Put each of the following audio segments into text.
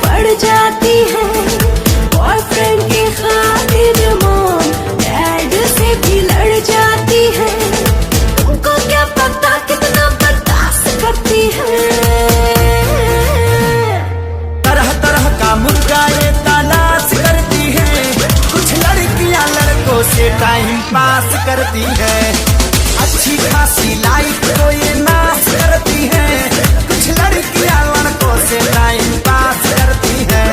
बढ़ जाती है। बॉयफ्रेंड की खातिर मॉम डैड से भी लड़ जाती है। तुमको क्या पता कितना बर्दाश्त करती है। तरह तरह का मुर्गा ये तलाश करती है। कुछ लड़कियां लड़कों से टाइम पास करती है। अच्छी खासी लाइफ को ये नाश करती है। कुछ लड़कियां लड़कों से टाइम पास करती है।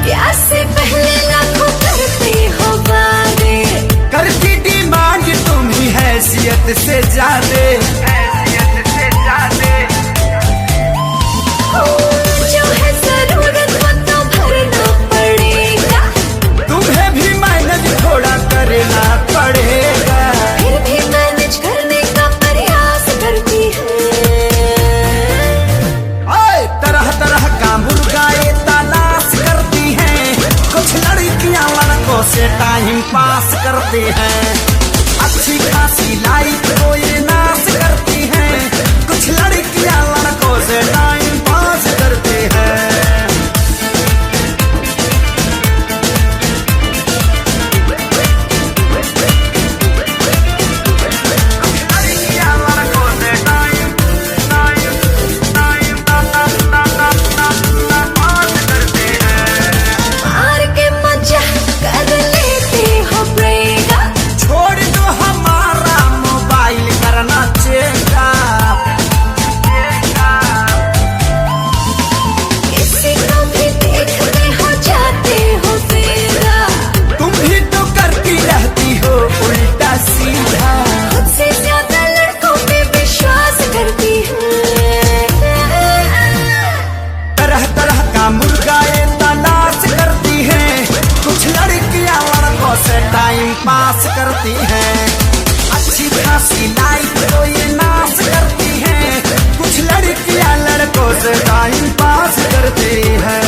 प्यार से पहले लाखों करते हो वादे। करती डिमांड तुम ही हैसियत से ज्यादा। जो है जरूरत वो तो भरना पड़ेगा। तुम्हें भी मैनेज थोड़ा करना पड़ेगा। फिर भी मैनेज करने का प्रयास करती है। ओए तरह तरह का मुर्गा ये तलाश करती है। कुछ लड़कियां लड़कों से टाइम पास करती हैं। अच्छी खासी लाइफ को ये नाश करती हैं। कुछ लड़कियां लड़कों से टाइम पास करती हैं। लड़कियां लड़कों से टाइम पास करती हैं। मार के मजा कर लेते हो ब्रेक। छोड़ दो हमारा मोबाइल करना चेका। किसी को भी देखते हो जाते हो फेरा। तुम भी तो करती रहती हो उल्टा सीधा। खुद से ज्यादा लड़कों पे विश्वास करती है। तरह तरह का मुर्गा ये तलाश करती है। कुछ लड़कियां लड़कों से टाइम पास करती हैं। अच्छी खासी लाइफ को ये नाश करती हैं। कुछ लड़कियां लड़कों से टाइम पास करती हैं।